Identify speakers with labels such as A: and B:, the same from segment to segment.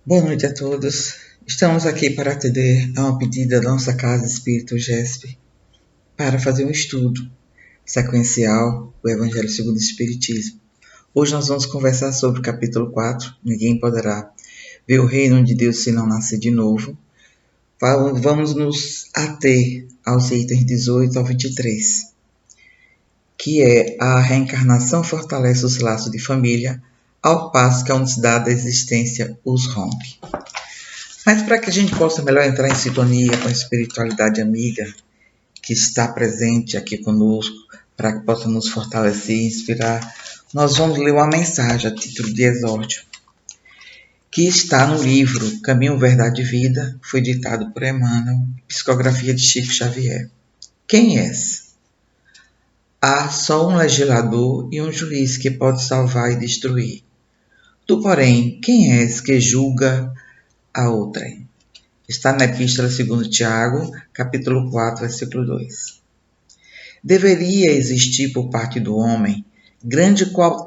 A: Boa noite a todos. Estamos aqui para atender a uma pedida da nossa Casa Espírita GESP para fazer um estudo sequencial do Evangelho segundo o Espiritismo. Hoje nós vamos conversar sobre o capítulo 4, Ninguém poderá ver o reino de Deus se não nascer de novo. Vamos nos ater aos itens 18 ao 23, que é a reencarnação fortalece os laços de família, ao passo que a unicidade da existência os rompe. Mas para que a gente possa melhor entrar em sintonia com a espiritualidade amiga que está presente aqui conosco, para que possa nos fortalecer e inspirar, nós vamos ler uma mensagem a título de exórdio, que está no livro Caminho, Verdade e Vida, foi ditado por Emmanuel, psicografia de Chico Xavier. Quem és? Há só um legislador e um juiz que pode salvar e destruir. Tu, porém, quem és que julga a outrem? Está na Epístola segundo Tiago, capítulo 4, versículo 2. Deveria existir por parte do homem grande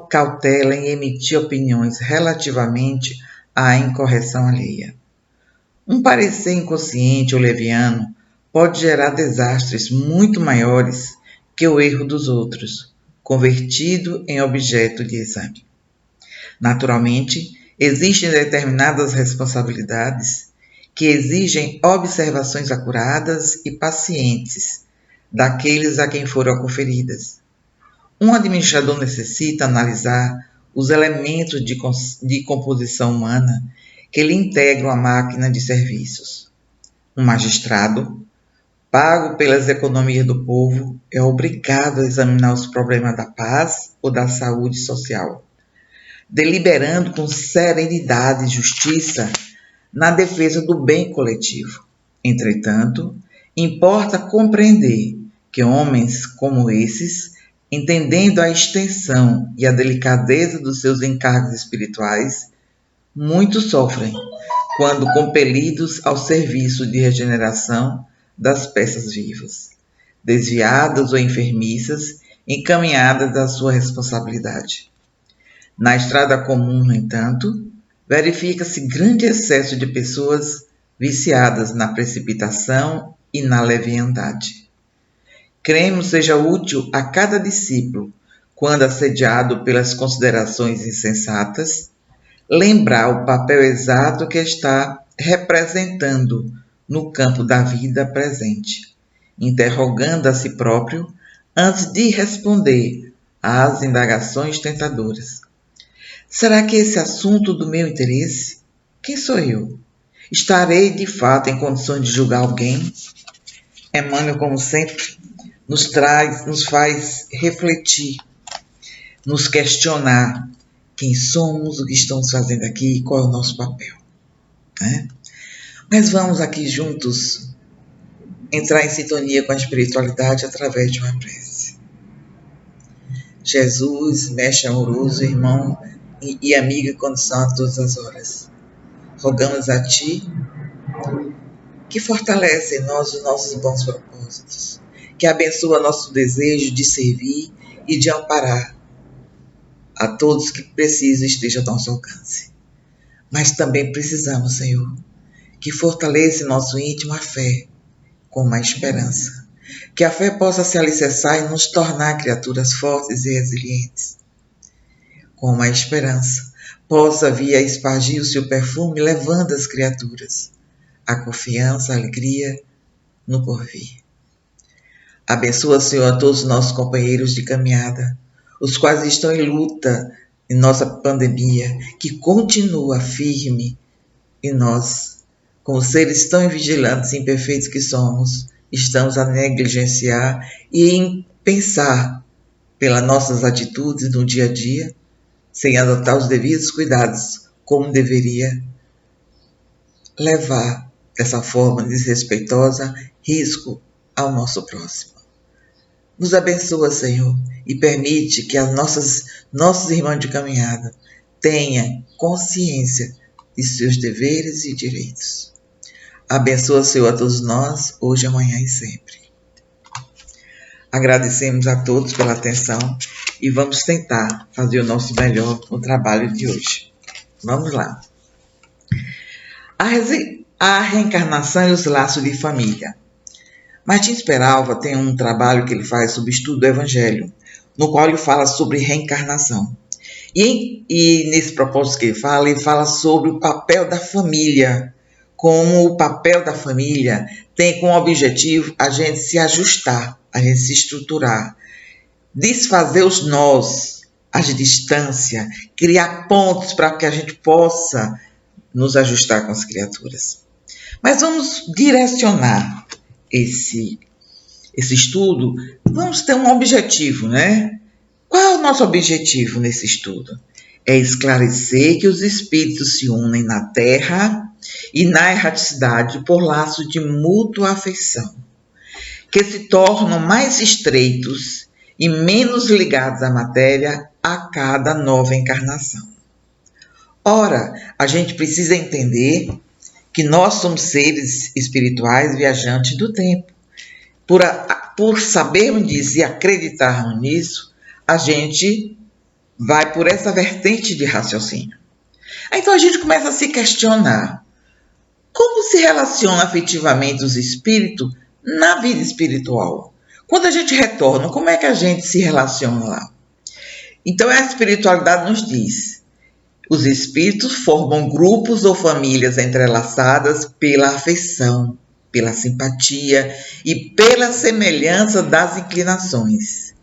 A: cautela em emitir opiniões relativamente à incorreção alheia. Um parecer inconsciente ou leviano pode gerar desastres muito maiores que o erro dos outros, convertido em objeto de exame. Naturalmente, existem determinadas responsabilidades que exigem observações acuradas e pacientes daqueles a quem foram conferidas. Um administrador necessita analisar os elementos de composição humana que lhe integram a máquina de serviços. Um magistrado, pago pelas economias do povo, é obrigado a examinar os problemas da paz ou da saúde social, deliberando com serenidade e justiça na defesa do bem coletivo. Entretanto, importa compreender que homens como esses, entendendo a extensão e a delicadeza dos seus encargos espirituais, muito sofrem quando compelidos ao serviço de regeneração das peças vivas, desviadas ou enfermiças, encaminhadas à sua responsabilidade. Na estrada comum, no entanto, verifica-se grande excesso de pessoas viciadas na precipitação e na leviandade. Cremos seja útil a cada discípulo, quando assediado pelas considerações insensatas, lembrar o papel exato que está representando no campo da vida presente, interrogando a si próprio antes de responder às indagações tentadoras. Será que esse assunto do meu interesse? Quem sou eu? Estarei, de fato, em condições de julgar alguém? Emmanuel, como sempre, nos faz refletir, nos questionar quem somos, o que estamos fazendo aqui e qual é o nosso papel. Né? Mas vamos aqui juntos entrar em sintonia com a espiritualidade através de uma prece. Jesus, mestre amoroso, irmão e amiga condição a todas as horas. Rogamos a Ti que fortalece em nós os nossos bons propósitos, que abençoa nosso desejo de servir e de amparar a todos que precisam esteja ao nosso alcance. Mas também precisamos, Senhor, que fortaleça em nosso íntimo a fé com uma esperança, que a fé possa se alicerçar e nos tornar criaturas fortes e resilientes. Com uma esperança, possa vir a espargir o seu perfume, levando as criaturas a confiança, a alegria no porvir. Abençoa, Senhor, a todos os nossos companheiros de caminhada, os quais estão em luta em nossa pandemia, que continua firme, e nós, como seres tão vigilantes e imperfeitos que somos, estamos a negligenciar e em pensar pelas nossas atitudes no dia a dia, sem adotar os devidos cuidados, como deveria levar dessa forma desrespeitosa risco ao nosso próximo. Nos abençoa, Senhor, e permite que nossos irmãos de caminhada tenham consciência de seus deveres e direitos. Abençoa, Senhor, a todos nós, hoje, amanhã e sempre. Agradecemos a todos pela atenção e vamos tentar fazer o nosso melhor no trabalho de hoje. Vamos lá. A reencarnação e os laços de família. Martins Peralva tem um trabalho que ele faz sobre estudo do Evangelho, no qual ele fala sobre reencarnação. E nesse propósito que ele fala sobre o papel da família, como o papel da família tem como objetivo a gente se ajustar, a gente se estruturar, desfazer os nós, as distâncias, criar pontos para que a gente possa nos ajustar com as criaturas. Mas vamos direcionar esse estudo, vamos ter um objetivo, né? Qual é o nosso objetivo nesse estudo? É esclarecer que os espíritos se unem na Terra e na erraticidade por laços de mútua afeição, que se tornam mais estreitos e menos ligados à matéria a cada nova encarnação. Ora, a gente precisa entender que nós somos seres espirituais viajantes do tempo. Por sabermos disso e acreditarmos nisso, a gente vai por essa vertente de raciocínio. Então a gente começa a se questionar: como se relacionam afetivamente os espíritos na vida espiritual? Quando a gente retorna, como é que a gente se relaciona lá? Então a espiritualidade nos diz: os espíritos formam grupos ou famílias entrelaçadas pela afeição, pela simpatia e pela semelhança das inclinações,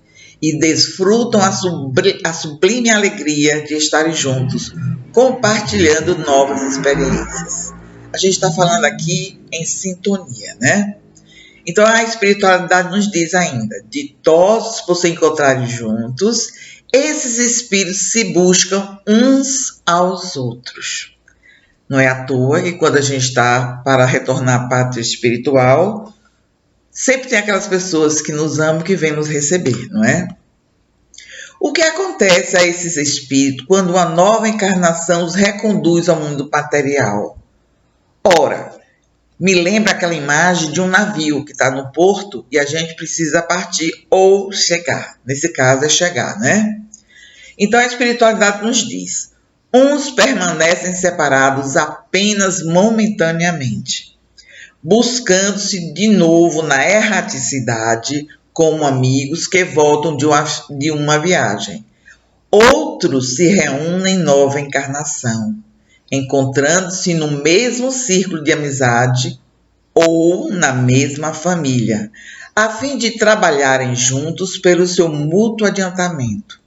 A: e desfrutam a sublime alegria de estarem juntos, compartilhando novas experiências. A gente está falando aqui em sintonia, né? Então a espiritualidade nos diz ainda: ditosos por se encontrarem juntos, esses espíritos se buscam uns aos outros. Não é à toa que quando a gente está para retornar à pátria espiritual, sempre tem aquelas pessoas que nos amam, que vêm nos receber, não é? O que acontece a esses espíritos quando uma nova encarnação os reconduz ao mundo material? Ora, me lembra aquela imagem de um navio que está no porto e a gente precisa partir ou chegar. Nesse caso é chegar, né? Então a espiritualidade nos diz: uns permanecem separados apenas momentaneamente, buscando-se de novo na erraticidade como amigos que voltam de uma viagem. Outros se reúnem em nova encarnação, encontrando-se no mesmo círculo de amizade ou na mesma família, a fim de trabalharem juntos pelo seu mútuo adiantamento.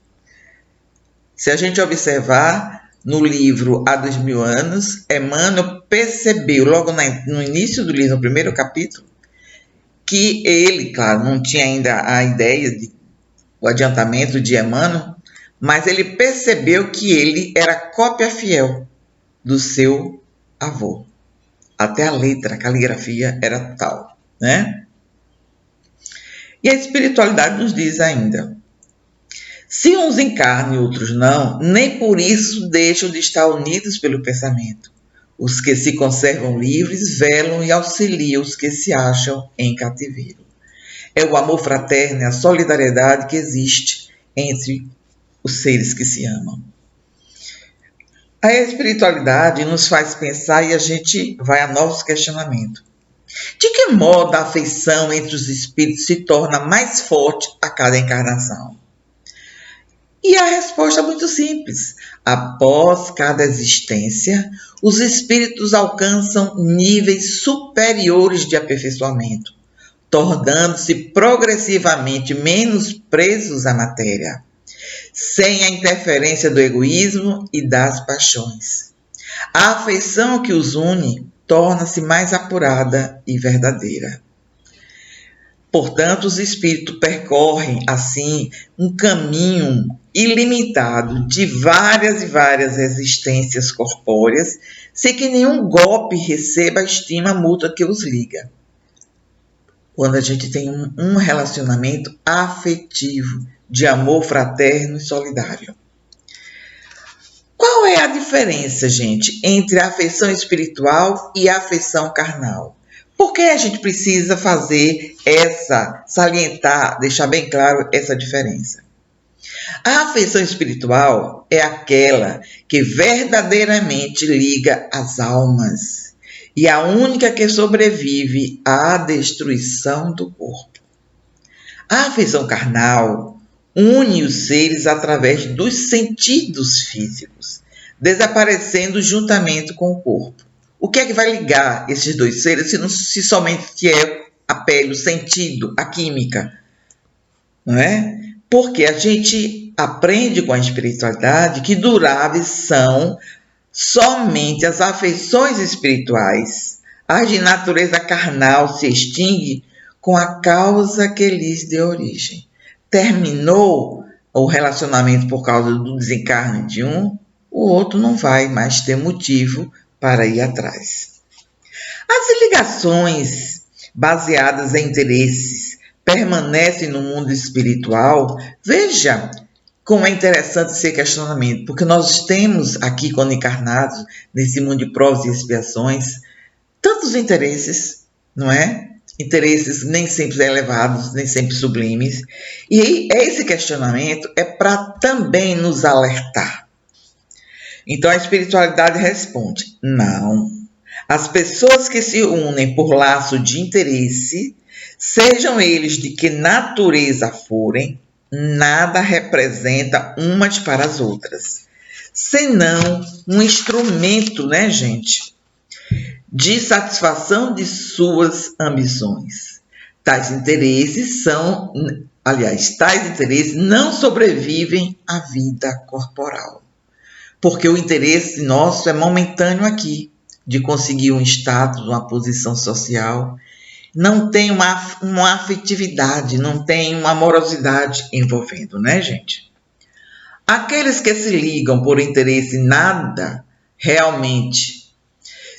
A: Se a gente observar no livro Há 2000 anos, Emmanuel percebeu logo no início do livro, no primeiro capítulo, que ele, claro, não tinha ainda a ideia o adiantamento de Emmanuel, mas ele percebeu que ele era cópia fiel do seu avô. Até a letra, a caligrafia era tal, né? E a espiritualidade nos diz ainda: se uns encarnam e outros não, nem por isso deixam de estar unidos pelo pensamento. Os que se conservam livres velam e auxiliam os que se acham em cativeiro. É o amor fraterno e a solidariedade que existe entre os seres que se amam. A espiritualidade nos faz pensar e a gente vai a novos questionamentos. De que modo a afeição entre os espíritos se torna mais forte a cada encarnação? E a resposta é muito simples. Após cada existência, os espíritos alcançam níveis superiores de aperfeiçoamento, tornando-se progressivamente menos presos à matéria, sem a interferência do egoísmo e das paixões. A afeição que os une torna-se mais apurada e verdadeira. Portanto, os espíritos percorrem, assim, um caminho ilimitado de várias e várias existências corpóreas, sem que nenhum golpe receba a estima mútua que os liga. Quando a gente tem um relacionamento afetivo, de amor fraterno e solidário. Qual é a diferença, gente, entre a afeição espiritual e a afeição carnal? Por que a gente precisa salientar, deixar bem claro essa diferença? A afeição espiritual é aquela que verdadeiramente liga as almas, e a única que sobrevive à destruição do corpo. A afeição carnal une os seres através dos sentidos físicos, desaparecendo juntamente com o corpo. O que é que vai ligar esses dois seres se somente é a pele, o sentido, a química? Não é? Porque a gente aprende com a espiritualidade que duráveis são somente as afeições espirituais. As de natureza carnal se extingue com a causa que lhes deu origem. Terminou o relacionamento por causa do desencarne de um, o outro não vai mais ter motivo para ir atrás. As ligações baseadas em interesses permanecem no mundo espiritual. Veja como é interessante esse questionamento, porque nós temos aqui, quando encarnados, nesse mundo de provas e expiações, tantos interesses, não é? Interesses nem sempre elevados, nem sempre sublimes. E esse questionamento é para também nos alertar. Então a espiritualidade responde: não. As pessoas que se unem por laço de interesse, sejam eles de que natureza forem, nada representa umas para as outras, senão um instrumento, né, gente, de satisfação de suas ambições. Tais interesses não sobrevivem à vida corporal, porque o interesse nosso é momentâneo aqui, de conseguir um status, uma posição social. Não tem uma afetividade, não tem uma amorosidade envolvendo, né, gente? Aqueles que se ligam por interesse nada realmente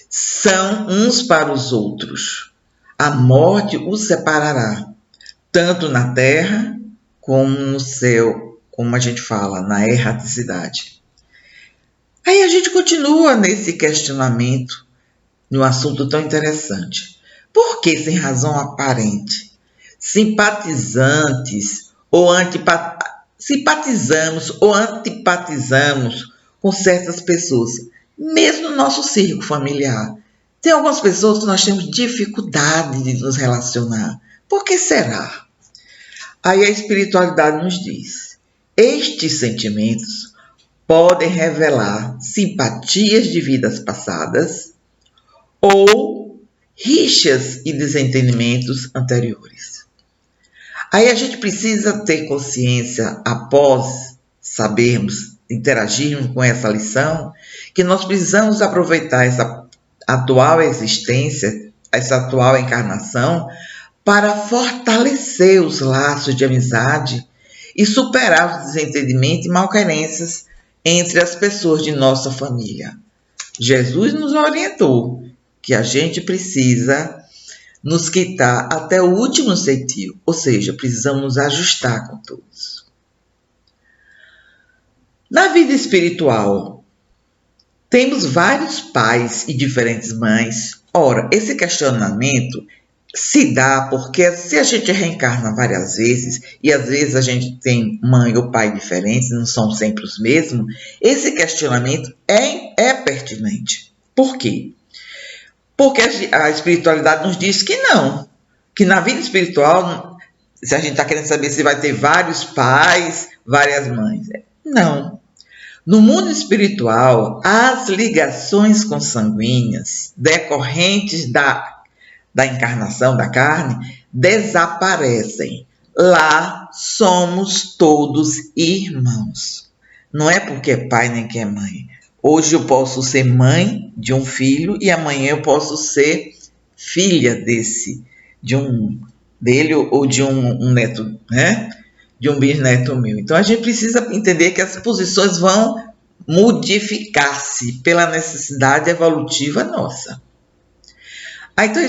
A: são uns para os outros. A morte os separará, tanto na terra como no céu, como a gente fala, na erraticidade. Aí a gente continua nesse questionamento, num assunto tão interessante. Por que, sem razão aparente, simpatizamos ou antipatizamos com certas pessoas, mesmo no nosso círculo familiar? Tem algumas pessoas que nós temos dificuldade de nos relacionar. Por que será? Aí a espiritualidade nos diz: estes sentimentos podem revelar simpatias de vidas passadas ou rixas e desentendimentos anteriores. Aí a gente precisa ter consciência, após sabermos, interagirmos com essa lição, que nós precisamos aproveitar essa atual existência, essa atual encarnação, para fortalecer os laços de amizade e superar os desentendimentos e malquerências entre as pessoas de nossa família. Jesus nos orientou que a gente precisa nos quitar até o último centavo, ou seja, precisamos nos ajustar com todos. Na vida espiritual, temos vários pais e diferentes mães. Ora, esse questionamento se dá porque se a gente reencarna várias vezes, e às vezes a gente tem mãe ou pai diferentes, não são sempre os mesmos, esse questionamento é pertinente. Por quê? Porque a espiritualidade nos diz que não, que na vida espiritual, se a gente está querendo saber se vai ter vários pais, várias mães, não. No mundo espiritual, as ligações consanguíneas decorrentes da encarnação da carne desaparecem. Lá somos todos irmãos. Não é porque é pai nem que é mãe. Hoje eu posso ser mãe de um filho e amanhã eu posso ser filha dele ou de um neto, né? De um bisneto meu. Então a gente precisa entender que as posições vão modificar-se pela necessidade evolutiva nossa. Então a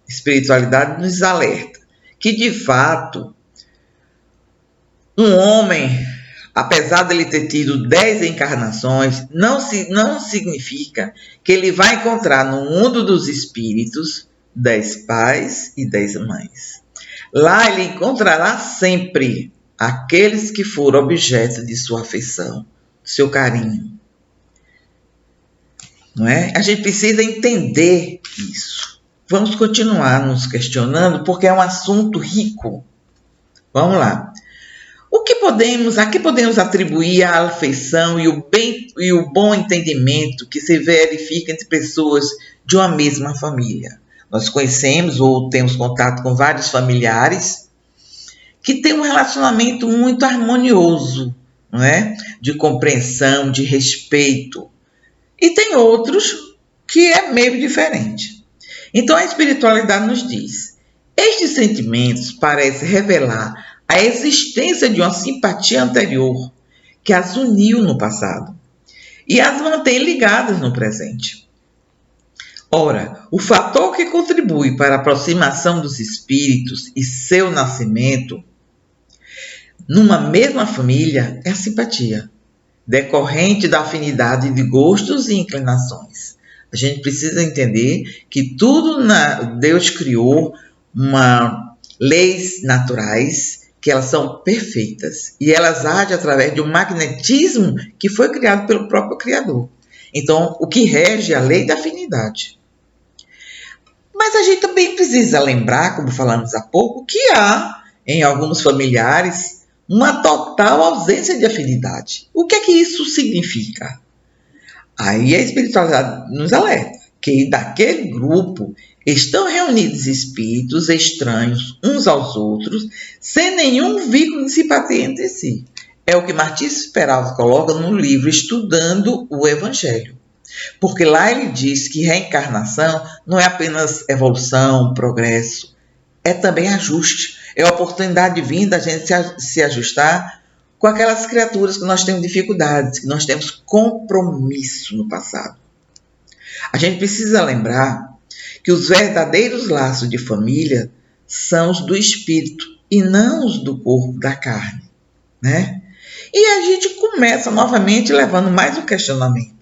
A: espiritualidade nos alerta que, de fato, um homem, apesar de ele ter tido 10 encarnações, não significa que ele vai encontrar no mundo dos espíritos 10 pais e 10 mães. Lá ele encontrará sempre aqueles que foram objeto de sua afeição, do seu carinho. não é? A gente precisa entender isso. Vamos continuar nos questionando, porque é um assunto rico. Vamos lá. A que podemos atribuir a afeição e o bom entendimento que se verifica entre pessoas de uma mesma família? Nós conhecemos ou temos contato com vários familiares que têm um relacionamento muito harmonioso, não é? De compreensão, de respeito. E tem outros que é meio diferente. Então a espiritualidade nos diz: estes sentimentos parecem revelar a existência de uma simpatia anterior que as uniu no passado e as mantém ligadas no presente. Ora, o fator que contribui para a aproximação dos espíritos e seu nascimento numa mesma família é a simpatia, decorrente da afinidade de gostos e inclinações. A gente precisa entender que Deus criou leis naturais, que elas são perfeitas e elas agem através de um magnetismo que foi criado pelo próprio Criador. Então, o que rege é a lei da afinidade. Mas a gente também precisa lembrar, como falamos há pouco, que há, em alguns familiares, uma total ausência de afinidade. O que é que isso significa? Aí a espiritualidade nos alerta que daquele grupo estão reunidos espíritos estranhos uns aos outros, sem nenhum vínculo de simpatia entre si. É o que Martins Peralta coloca no livro Estudando o Evangelho. Porque lá ele diz que reencarnação não é apenas evolução, progresso, é também ajuste. É a oportunidade divina da gente se ajustar com aquelas criaturas que nós temos dificuldades, que nós temos compromisso no passado. A gente precisa lembrar que os verdadeiros laços de família são os do espírito e não os do corpo, da carne, né? E a gente começa novamente levando mais um questionamento.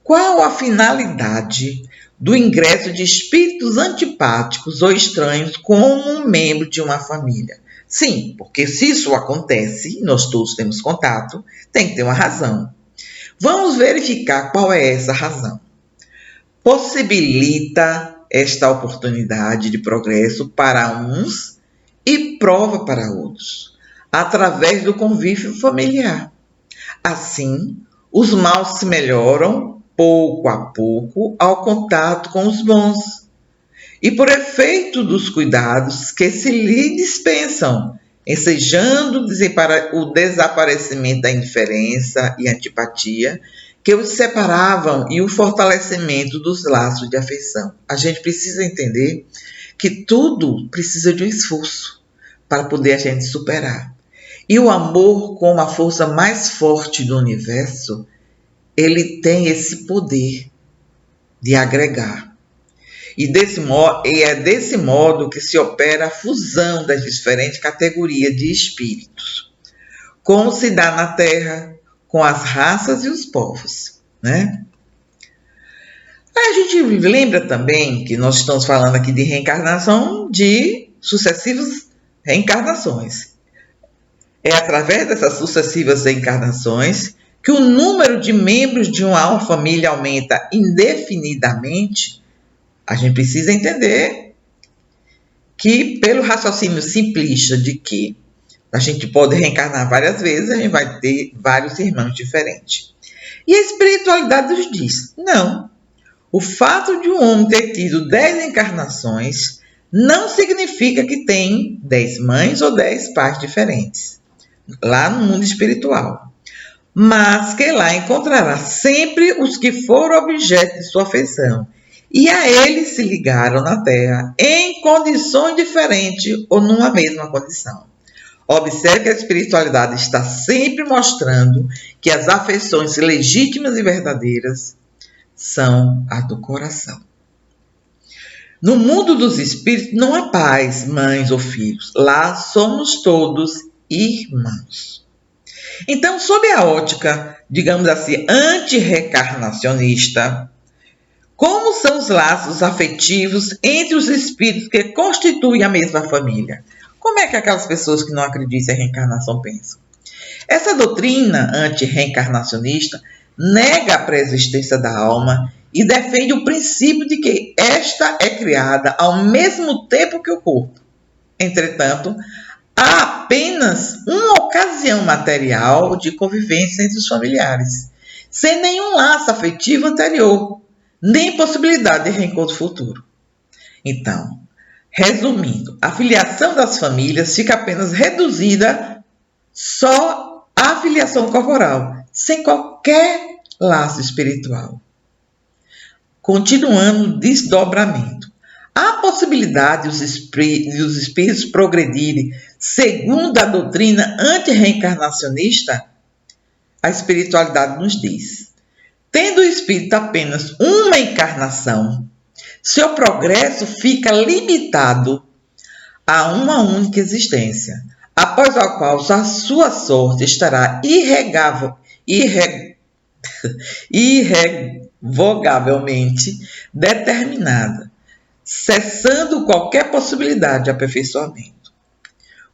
A: Qual a finalidade do ingresso de espíritos antipáticos ou estranhos como um membro de uma família? Sim, porque se isso acontece, nós todos temos contato, tem que ter uma razão. Vamos verificar qual é essa razão. Possibilita esta oportunidade de progresso para uns e prova para outros, através do convívio familiar. Assim, os maus se melhoram pouco a pouco ao contato com os bons. E por efeito dos cuidados que se lhe dispensam, ensejando o desaparecimento da indiferença e antipatia que os separavam e o fortalecimento dos laços de afeição. A gente precisa entender que tudo precisa de um esforço para poder a gente superar. E o amor, como a força mais forte do universo, ele tem esse poder de agregar. E é desse modo que se opera a fusão das diferentes categorias de espíritos, como se dá na Terra com as raças e os povos, né? A gente lembra também que nós estamos falando aqui de reencarnação de sucessivas reencarnações. É através dessas sucessivas reencarnações que o número de membros de uma família aumenta indefinidamente. A gente precisa entender que, pelo raciocínio simplista de que a gente pode reencarnar várias vezes, a gente vai ter vários irmãos diferentes. E a espiritualidade nos diz: não. O fato de um homem ter tido 10 encarnações não significa que tem 10 mães ou 10 pais diferentes, lá no mundo espiritual. Mas que lá encontrará sempre os que foram objeto de sua afeição. E a eles se ligaram na Terra em condições diferentes ou numa mesma condição. Observe que a espiritualidade está sempre mostrando que as afeições legítimas e verdadeiras são as do coração. No mundo dos espíritos não há pais, mães ou filhos. Lá somos todos irmãos. Então, sob a ótica, digamos assim, antirreencarnacionista, como são os laços afetivos entre os espíritos que constituem a mesma família? Como é que aquelas pessoas que não acreditam em reencarnação pensam? Essa doutrina antirreencarnacionista nega a pré-existência da alma e defende o princípio de que esta é criada ao mesmo tempo que o corpo. Entretanto, há apenas uma ocasião material de convivência entre os familiares, sem nenhum laço afetivo anterior, nem possibilidade de reencontro futuro. Então, resumindo, a filiação das famílias fica apenas reduzida só à filiação corporal, sem qualquer laço espiritual. Continuando o desdobramento. Há possibilidade de os espíritos progredirem segundo a doutrina antirreencarnacionista? A espiritualidade nos diz: tendo o espírito apenas uma encarnação, seu progresso fica limitado a uma única existência, após a qual a sua sorte estará irrevogavelmente determinada, cessando qualquer possibilidade de aperfeiçoamento.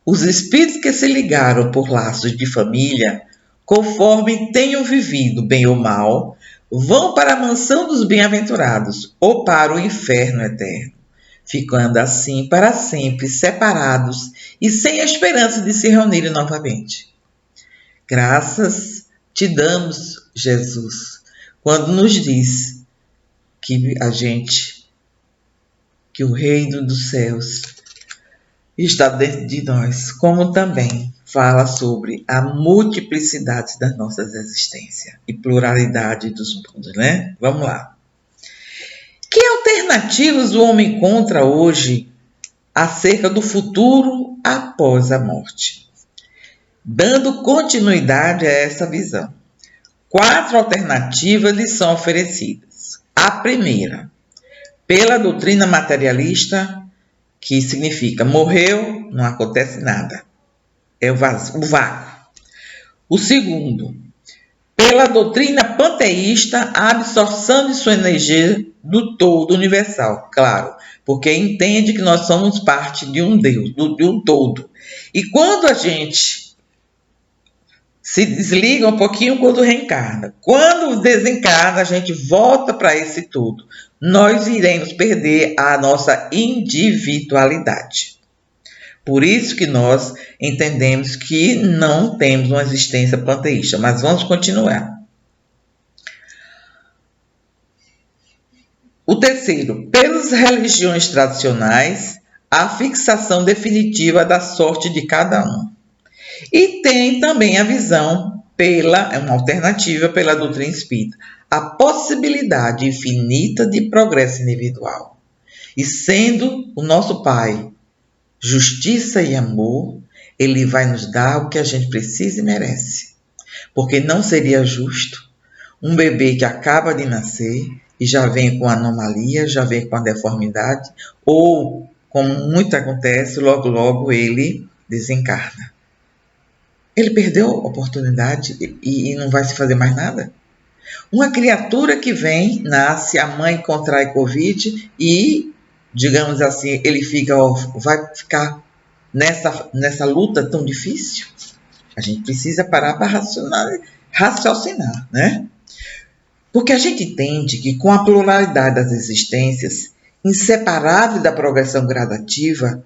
A: Os espíritos que se ligaram por laços de família, conforme tenham vivido bem ou mal, vão para a mansão dos bem-aventurados ou para o inferno eterno, ficando assim para sempre separados e sem a esperança de se reunirem novamente. Graças te damos, Jesus, quando nos diz que o reino dos céus está dentro de nós, como também fala sobre a multiplicidade das nossas existências e pluralidade dos mundos, né? Vamos lá. Que alternativas o homem encontra hoje acerca do futuro após a morte? Dando continuidade a essa visão, 4 alternativas lhe são oferecidas. A primeira, pela doutrina materialista, que significa morreu, não acontece nada. É o vácuo. O segundo, pela doutrina panteísta, a absorção de sua energia do todo universal, claro, porque entende que nós somos parte de um Deus, de um todo. E quando a gente se desliga um pouquinho quando reencarna, quando desencarna, a gente volta para esse todo. Nós iremos perder a nossa individualidade. Por isso que nós entendemos que não temos uma existência panteísta, mas vamos continuar. O terceiro, pelas religiões tradicionais, a fixação definitiva da sorte de cada um. E tem também a visão uma alternativa pela doutrina espírita, a possibilidade infinita de progresso individual. E sendo o nosso Pai justiça e amor, Ele vai nos dar o que a gente precisa e merece. Porque não seria justo um bebê que acaba de nascer e já vem com anomalia, já vem com a deformidade, ou, como muito acontece, logo ele desencarna. Ele perdeu a oportunidade e não vai se fazer mais nada? Uma criatura que vem, nasce, a mãe contrai Covid e, digamos assim, ele vai ficar nessa luta tão difícil? A gente precisa parar para raciocinar, né? Porque a gente entende que com a pluralidade das existências, inseparável da progressão gradativa,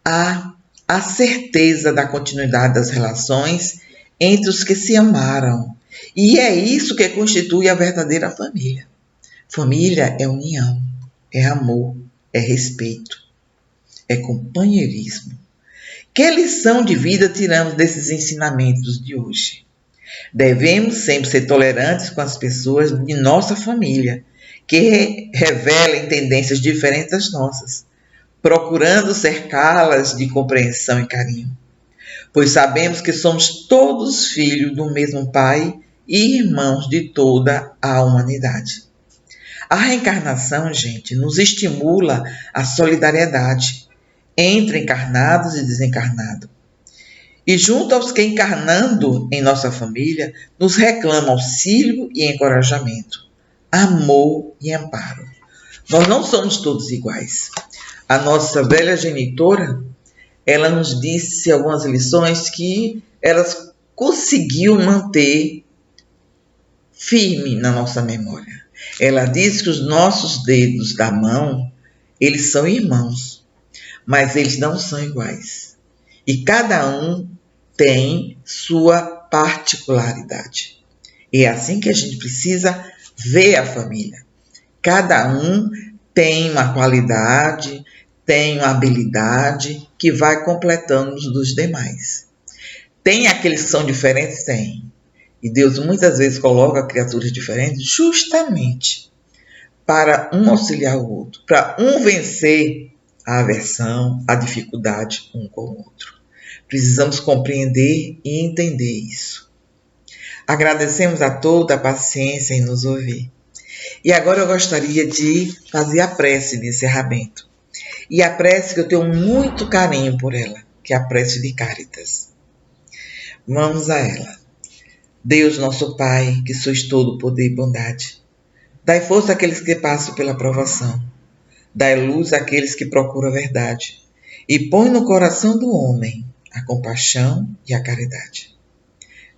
A: há a certeza da continuidade das relações entre os que se amaram. E é isso que constitui a verdadeira família. Família é união, é amor, é respeito, é companheirismo. Que lição de vida tiramos desses ensinamentos de hoje? Devemos sempre ser tolerantes com as pessoas de nossa família, que revelem tendências diferentes das nossas, procurando cercá-las de compreensão e carinho, pois sabemos que somos todos filhos do mesmo Pai e irmãos de toda a humanidade. A reencarnação, gente, nos estimula a solidariedade entre encarnados e desencarnados. E junto aos que encarnando em nossa família, nos reclama auxílio e encorajamento, amor e amparo. Nós não somos todos iguais. A nossa velha genitora, ela nos disse algumas lições que elas conseguiu manter firme na nossa memória. Ela diz que os nossos dedos da mão, eles são irmãos, mas eles não são iguais. E cada um tem sua particularidade. E é assim que a gente precisa ver a família. Cada um tem uma qualidade, tem uma habilidade que vai completando os dos demais. Tem aqueles que são diferentes? Tem. E Deus muitas vezes coloca criaturas diferentes justamente para um auxiliar o outro, para um vencer a aversão, a dificuldade um com o outro. Precisamos compreender e entender isso. Agradecemos a toda a paciência em nos ouvir. E agora eu gostaria de fazer a prece de encerramento. E a prece que eu tenho muito carinho por ela, que é a prece de Cáritas. Vamos a ela. Deus nosso Pai, que sois todo poder e bondade, dai força àqueles que passam pela provação, dai luz àqueles que procuram a verdade, e põe no coração do homem a compaixão e a caridade.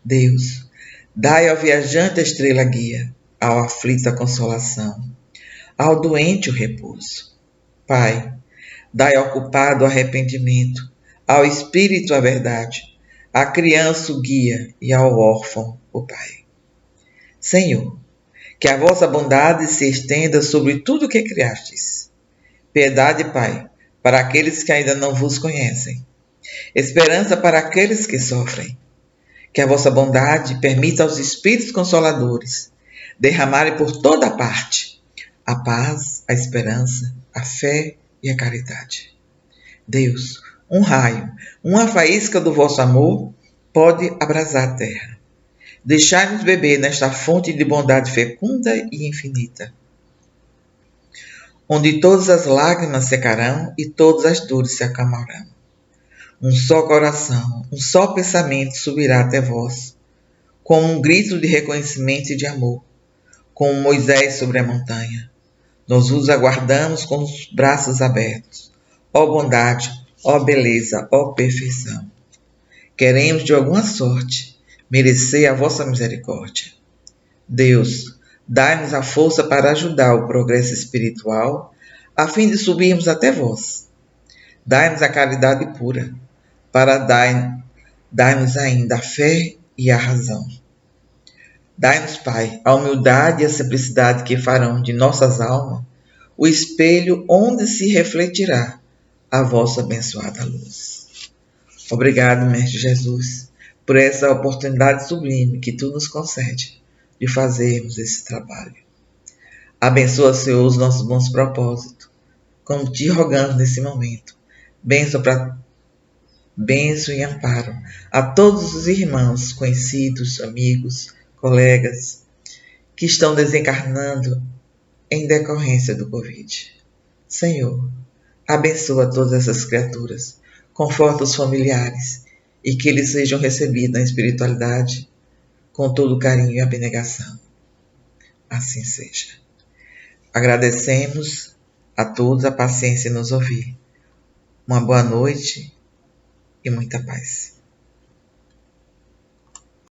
A: Deus, dai ao viajante a estrela guia, ao aflito a consolação, ao doente o repouso. Pai, dai ao culpado o arrependimento, ao espírito a verdade, à criança o guia e ao órfão o Pai. Senhor, que a vossa bondade se estenda sobre tudo o que criastes. Piedade, Pai, para aqueles que ainda não vos conhecem. Esperança para aqueles que sofrem. Que a vossa bondade permita aos Espíritos Consoladores derramarem por toda parte a paz, a esperança, a fé e a caridade. Deus, um raio, uma faísca do vosso amor pode abrasar a terra. Deixai-nos beber nesta fonte de bondade fecunda e infinita, onde todas as lágrimas secarão e todas as dores se acalmarão. Um só coração, um só pensamento subirá até vós, como um grito de reconhecimento e de amor, como Moisés sobre a montanha. Nós vos aguardamos com os braços abertos. Ó bondade, ó beleza, ó perfeição. Queremos de alguma sorte merecer a vossa misericórdia. Deus, dai-nos a força para ajudar o progresso espiritual, a fim de subirmos até vós. Dai-nos a caridade pura, para dar-nos ainda a fé e a razão. Dai-nos, Pai, a humildade e a simplicidade que farão de nossas almas o espelho onde se refletirá a vossa abençoada luz. Obrigado, Mestre Jesus, por essa oportunidade sublime que Tu nos concede de fazermos esse trabalho. Abençoa, Senhor, os nossos bons propósitos, como Te rogamos nesse momento. Bênção e amparo a todos os irmãos, conhecidos, amigos, colegas que estão desencarnando em decorrência do Covid. Senhor, abençoa todas essas criaturas, conforta os familiares e que eles sejam recebidos na espiritualidade com todo o carinho e abnegação. Assim seja. Agradecemos a todos a paciência em nos ouvir. Uma boa noite e muita paz.